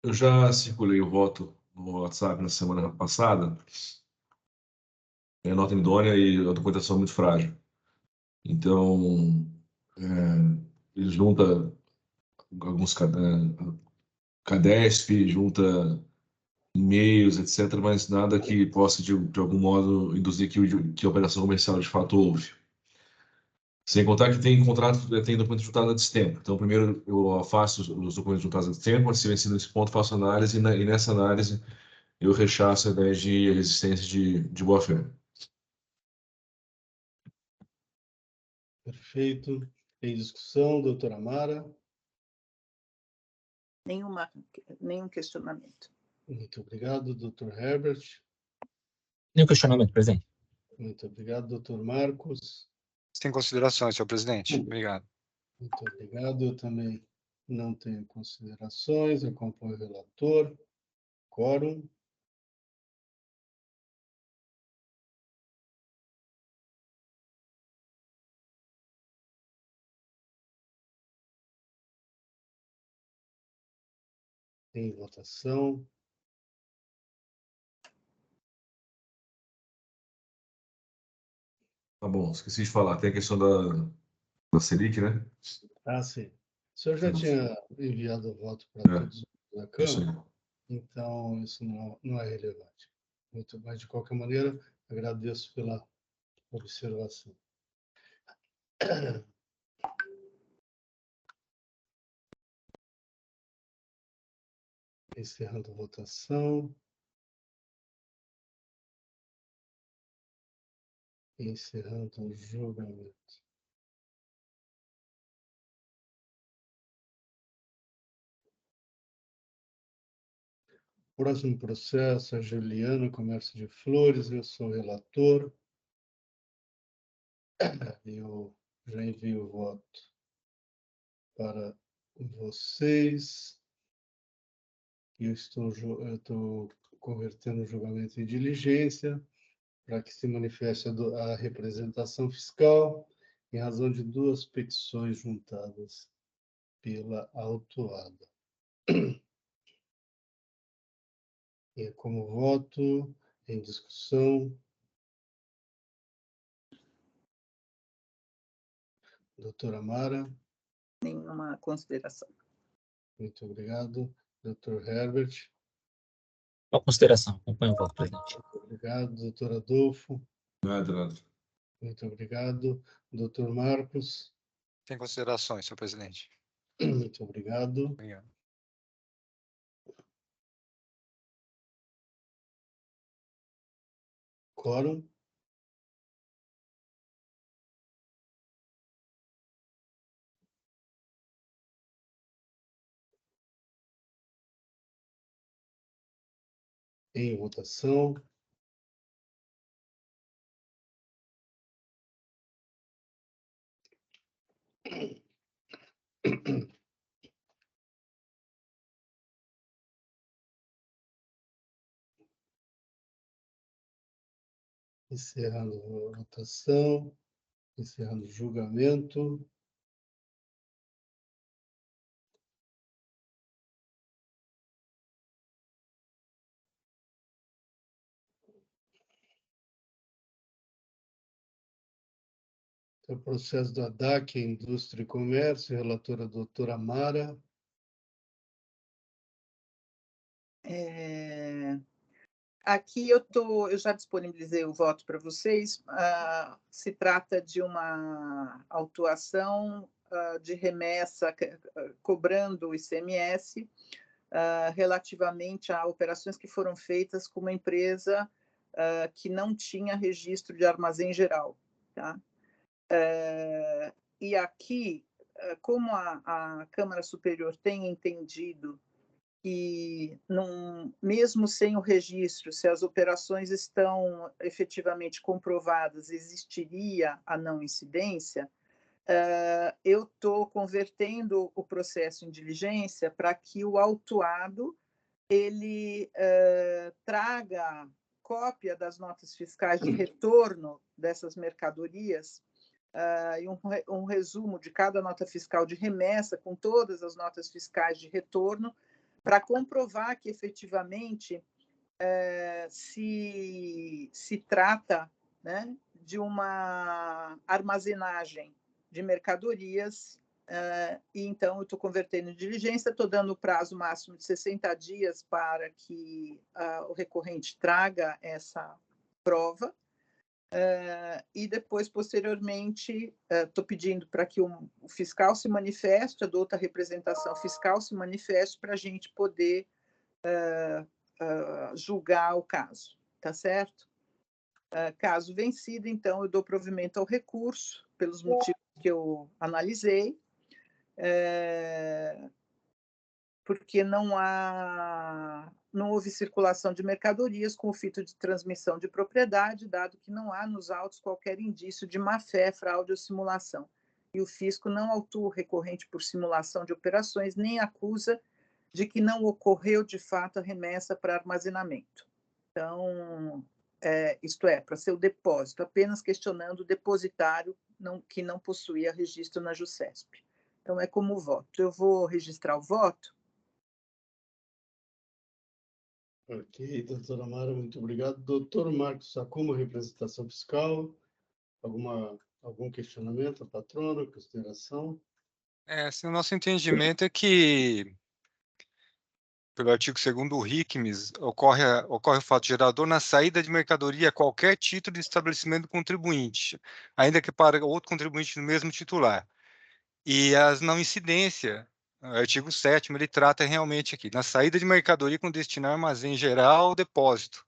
Eu já circulei o voto no WhatsApp na semana passada. É nota idônea e a documentação é muito frágil. Então, ele junta alguns CADESP, junta e-mails, etc., mas nada que possa, de algum modo, induzir que a operação comercial de fato houve. Sem contar que tem contrato, tem documento juntado a destempo. Então, primeiro eu afasto os documentos juntados a destempo, se vencer nesse ponto, faço análise, e nessa análise eu rechaço a ideia de resistência de boa-fé. Perfeito. Em discussão, doutora Mara? Nenhum questionamento. Muito obrigado, doutor Herbert. Nenhum questionamento, presidente. Muito obrigado, doutor Marcos. Sem considerações, senhor presidente. Obrigado. Muito obrigado. Eu também não tenho considerações. Acompanho o relator. Quórum. Em votação. Tá bom, esqueci de falar. Tem a questão da Selic, né? Ah, sim. O senhor já tinha enviado o voto para É, todos da isso aí. Câmara, então isso não é relevante. Muito bem, de qualquer maneira, agradeço pela observação. Encerrando a votação. Encerrando o julgamento. Próximo processo, a Juliana, Comércio de Flores, eu sou o relator. Eu já envio o voto para vocês. Eu estou convertendo o julgamento em diligência para que se manifeste a representação fiscal em razão de duas petições juntadas pela autuada. E como voto, em discussão, doutora Mara. Nenhuma consideração. Muito obrigado. Doutor Herbert. Uma consideração. Acompanho o voto, presidente. Muito obrigado. Doutor Adolfo. Nada. Muito obrigado. Doutor Marcos. Sem considerações, senhor presidente. Muito obrigado. Obrigado. Quórum. Em votação. Encerrando a votação. Encerrando o julgamento. O processo do ADAC, Indústria e Comércio, relatora a doutora Mara. Aqui eu já disponibilizei o voto para vocês. Se trata de uma autuação de remessa cobrando o ICMS relativamente a operações que foram feitas com uma empresa que não tinha registro de armazém geral. Tá? E aqui, como a Câmara Superior tem entendido que, mesmo sem o registro, se as operações estão efetivamente comprovadas, existiria a não incidência, eu estou convertendo o processo em diligência para que o autuado ele traga cópia das notas fiscais de retorno dessas mercadorias e um resumo de cada nota fiscal de remessa com todas as notas fiscais de retorno para comprovar que efetivamente se trata, né, de uma armazenagem de mercadorias, e então eu estou convertendo em diligência, estou dando o prazo máximo de 60 dias para que o recorrente traga essa prova, e depois, posteriormente, estou pedindo para que o fiscal se manifeste, a outra representação fiscal se manifeste para a gente poder julgar o caso, tá certo? Caso vencido, então, eu dou provimento ao recurso, pelos motivos que eu analisei, porque não houve circulação de mercadorias com o fito de transmissão de propriedade, dado que não há nos autos qualquer indício de má-fé, fraude ou simulação. E o fisco não autua o recorrente por simulação de operações, nem acusa de que não ocorreu, de fato, a remessa para armazenamento. Então, isto é, para ser o depósito, apenas questionando o depositário que não possuía registro na JUSESP. Então, é como voto. Eu vou registrar o voto. Ok, doutora Mara, muito obrigado. Doutor Marcos Sacuma, representação fiscal, algum questionamento, patrona, consideração? Assim, o nosso entendimento é que, pelo artigo 2º do RICMES, ocorre o fato gerador na saída de mercadoria a qualquer título de estabelecimento do contribuinte, ainda que para outro contribuinte do mesmo titular. E as não incidência, o artigo 7º, ele trata realmente aqui, na saída de mercadoria com destino a armazém geral ou depósito,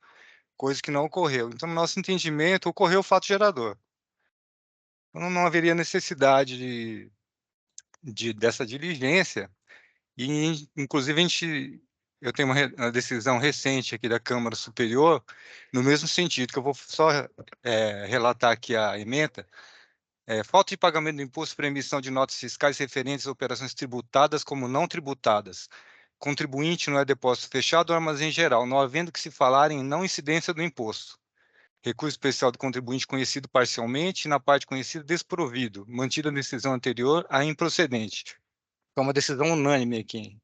coisa que não ocorreu. Então, no nosso entendimento, ocorreu o fato gerador. Então, não haveria necessidade dessa diligência, e, inclusive, eu tenho uma decisão recente aqui da Câmara Superior, no mesmo sentido, que eu vou só relatar aqui a ementa. Falta de pagamento do imposto por emissão de notas fiscais referentes a operações tributadas como não tributadas. Contribuinte não é depósito fechado ou armazém geral, não havendo que se falar em não incidência do imposto. Recurso especial do contribuinte conhecido parcialmente e na parte conhecida desprovido, mantida a decisão anterior a improcedente. Foi uma decisão unânime aqui em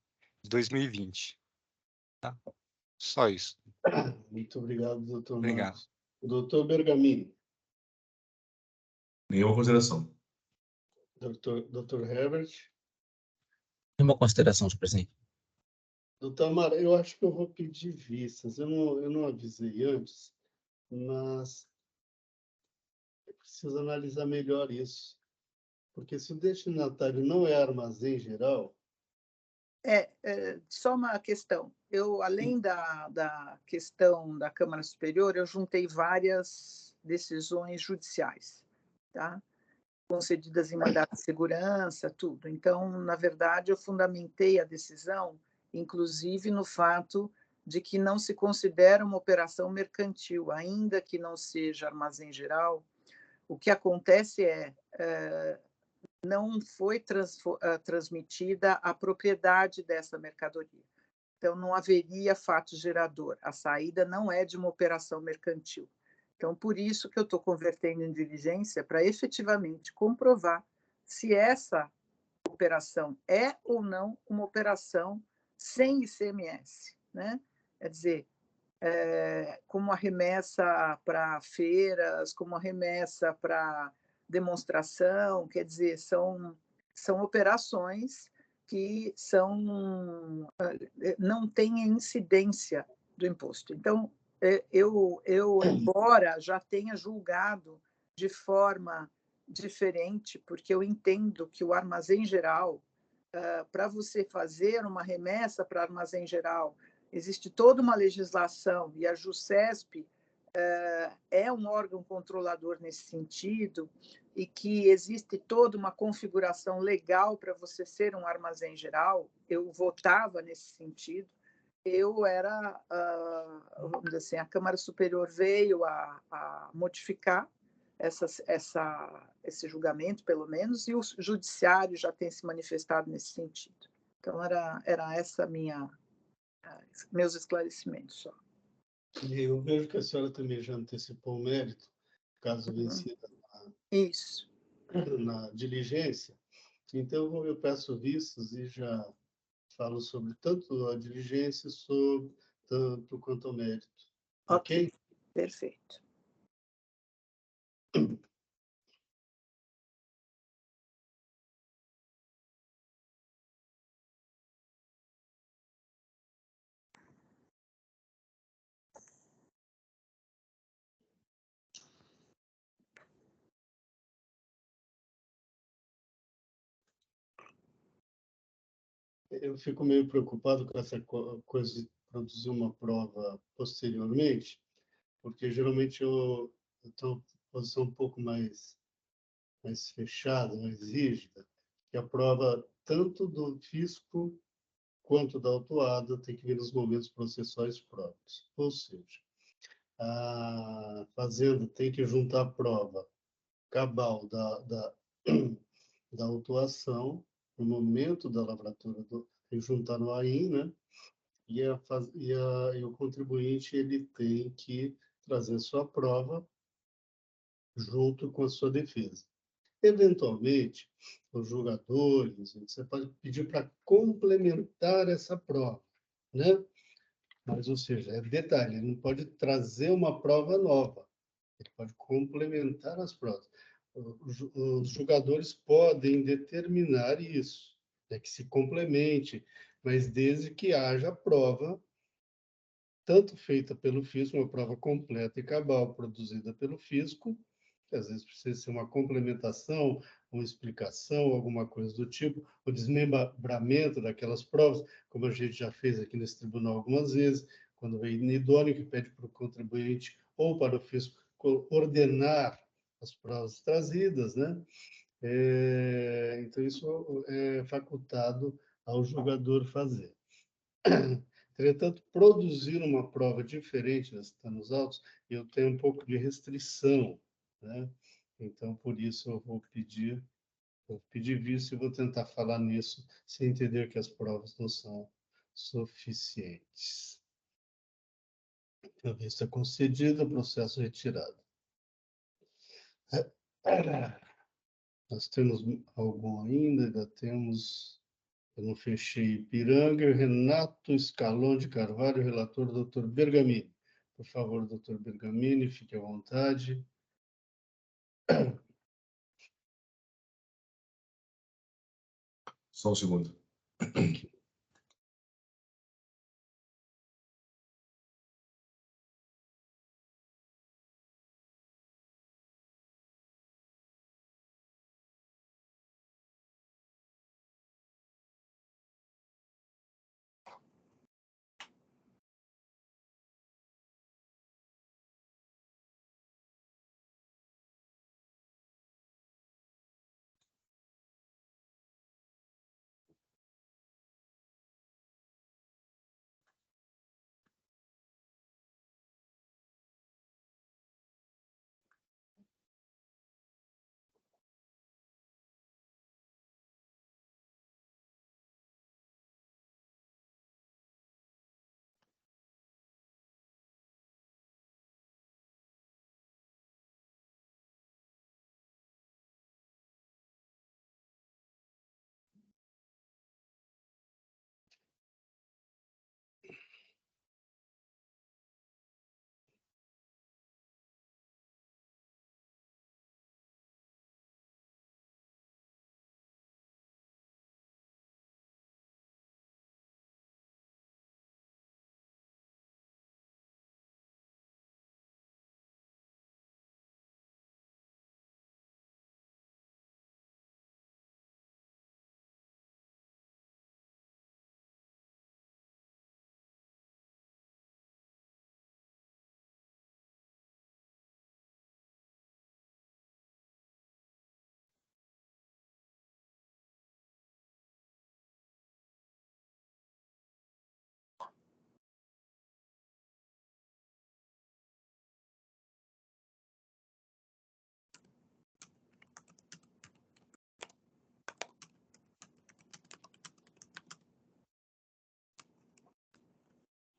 2020. Tá? Só isso. Muito obrigado, doutor Obrigado. Marcos. O doutor Bergamini. Nenhuma consideração. Doutor Herbert. Nenhuma consideração, senhor presidente. Doutor Mara, eu acho que eu vou pedir vistas. Eu não avisei antes, mas eu preciso analisar melhor isso. Porque se o destinatário não é armazém geral... Só uma questão. Eu, além da questão da Câmara Superior, eu juntei várias decisões judiciais, tá? Concedidas em mandado de segurança, tudo. Então, na verdade, eu fundamentei a decisão, inclusive no fato de que não se considera uma operação mercantil, ainda que não seja armazém geral. O que acontece não foi transmitida a propriedade dessa mercadoria. Então, não haveria fato gerador. A saída não é de uma operação mercantil. Então, por isso que eu estou convertendo em diligência para efetivamente comprovar se essa operação é ou não uma operação sem ICMS, né? Quer dizer, como a remessa para feiras, como a remessa para demonstração, quer dizer, são operações que não têm incidência do imposto. Então, embora já tenha julgado de forma diferente, porque eu entendo que o armazém geral, para você fazer uma remessa para armazém geral, existe toda uma legislação, e a JUSESP é um órgão controlador nesse sentido, e que existe toda uma configuração legal para você ser um armazém geral. Eu votava nesse sentido. Vamos dizer assim, a Câmara Superior veio a modificar esse julgamento, pelo menos, e o Judiciário já tem se manifestado nesse sentido. Então, era essa meus esclarecimentos só. Eu vejo que a senhora também já antecipou o mérito, caso vencida na diligência. Então, eu peço vistos e já falo sobre tanto a diligência, sobre tanto quanto o mérito. Ok, Ok? perfeito. Eu fico meio preocupado com essa coisa de produzir uma prova posteriormente, porque geralmente eu estou em posição um pouco mais fechada, mais rígida, que a prova, tanto do fisco quanto da autuada, tem que vir nos momentos processuais próprios. Ou seja, a fazenda tem que juntar a prova cabal da autuação no momento da lavratura, tem que juntar no AIN, né? E o contribuinte ele tem que trazer sua prova junto com a sua defesa. Eventualmente, os julgadores, você pode pedir para complementar essa prova, né? Mas, ou seja, é detalhe, ele não pode trazer uma prova nova, ele pode complementar as provas. Os julgadores podem determinar isso, né, que se complemente, mas desde que haja prova, tanto feita pelo fisco, uma prova completa e cabal produzida pelo fisco, que às vezes precisa ser uma complementação, uma explicação, alguma coisa do tipo, o desmembramento daquelas provas, como a gente já fez aqui nesse tribunal algumas vezes, quando vem inidôneo, que pede para o contribuinte ou para o fisco ordenar as provas trazidas, né? Então, isso é facultado ao julgador fazer. Entretanto, produzir uma prova diferente das que está nos autos, eu tenho um pouco de restrição, né? Então, por isso, eu vou pedir visto e vou tentar falar nisso, sem entender que as provas não são suficientes. A vista concedida, processo retirado. Nós temos algum ainda? Ainda temos... Eu não fechei Ipiranga. Renato Scalon de Carvalho, relator, doutor Bergamini. Por favor, doutor Bergamini, fique à vontade. Só um segundo.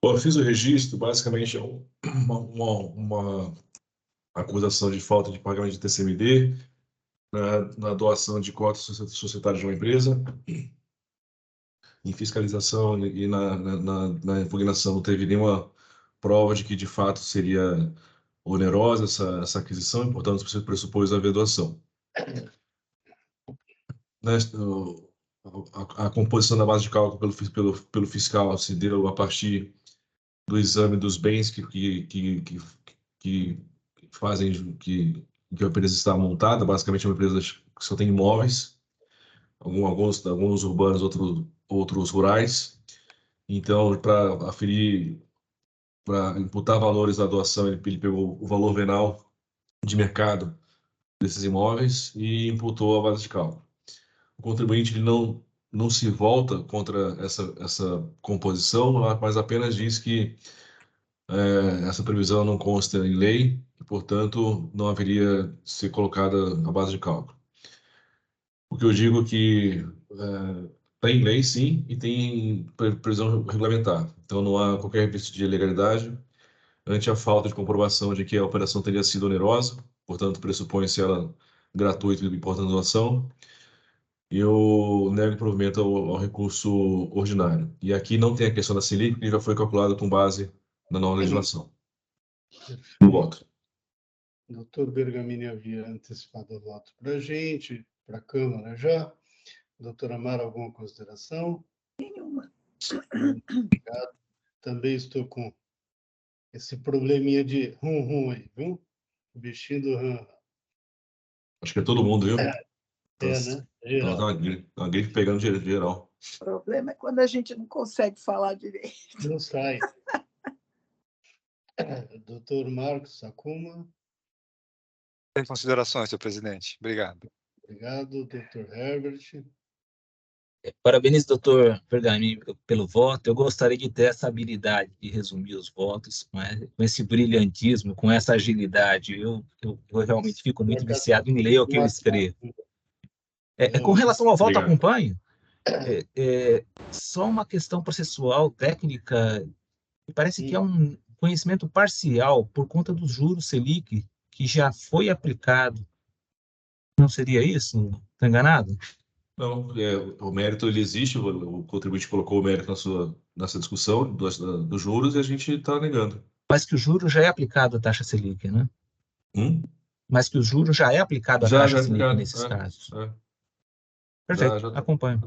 Bom, eu fiz o registro, basicamente é uma acusação de falta de pagamento de TCMD na doação de cotas societárias de uma empresa. em fiscalização e na impugnação não teve nenhuma prova de que, de fato, seria onerosa essa aquisição, e, portanto, você pressupôs haver doação. A composição da base de cálculo pelo fiscal se deu a partir do exame dos bens que fazem que a empresa está montada. Basicamente, é uma empresa que só tem imóveis, alguns urbanos, outros rurais. Então, para aferir, para imputar valores da doação, ele pegou o valor venal de mercado desses imóveis e imputou a base de cálculo. O contribuinte ele não se volta contra essa composição, mas apenas diz que essa previsão não consta em lei e, portanto, não haveria de ser colocada a base de cálculo. O que eu digo é que tem lei, sim, e tem previsão regulamentar. Então, não há qualquer vício de ilegalidade ante a falta de comprovação de que a operação teria sido onerosa, portanto, pressupõe-se ela gratuita e portanto doação. Eu nego provimento ao recurso ordinário. E aqui não tem a questão da Selic, que já foi calculada com base na nova legislação. No voto. Doutor Bergamini havia antecipado o voto para a gente, para a Câmara já. Doutora Amara, alguma consideração? Nenhuma. Obrigado. Também estou com esse probleminha de rum aí, viu? O bichinho do rum. Acho que é todo mundo, viu? Né? Geral. Tá uma gripe pegando geral. O problema é quando a gente não consegue falar direito. Não sai. Doutor Marcos Sakuma. Sem considerações, senhor presidente. Obrigado. Obrigado. Doutor Herbert. Parabenizo, doutor Bergamini, pelo voto. Eu gostaria de ter essa habilidade de resumir os votos com esse brilhantismo, com essa agilidade. Eu realmente fico muito viciado em ler o que eu escrevo. Com relação ao voto, Obrigado. acompanho. Só uma questão processual, técnica, me parece que é um conhecimento parcial por conta dos juros Selic, que já foi aplicado. Não seria isso? Estou enganado? Não, o mérito ele existe, o contribuinte colocou o mérito nessa discussão dos juros e a gente está negando. Mas que o juro já é aplicado à taxa Selic, né? Mas que o juro já é aplicado à taxa Selic nesses casos. Perfeito, Já. Acompanho.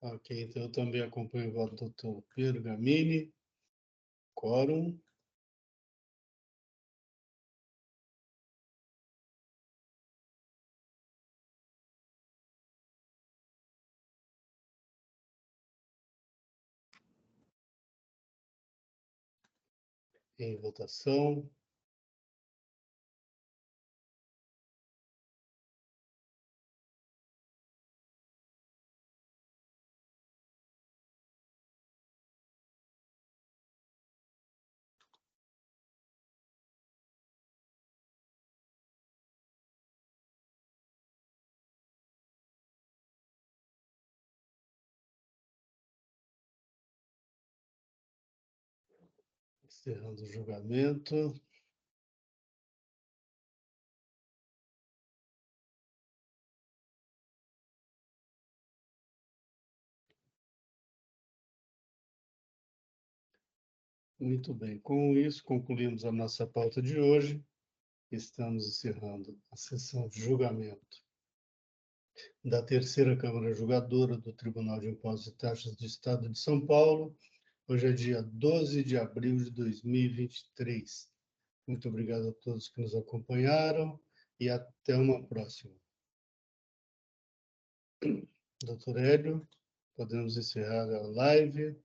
Ok, então eu também acompanho o voto do doutor Bergamini. Quórum. Em votação. Encerrando o julgamento. Muito bem. Com isso, concluímos a nossa pauta de hoje. Estamos encerrando a sessão de julgamento da Terceira Câmara Julgadora do Tribunal de Impostos e Taxas do Estado de São Paulo. Hoje é dia 12 de abril de 2023. Muito obrigado a todos que nos acompanharam e até uma próxima. Doutor Hélio, podemos encerrar a live.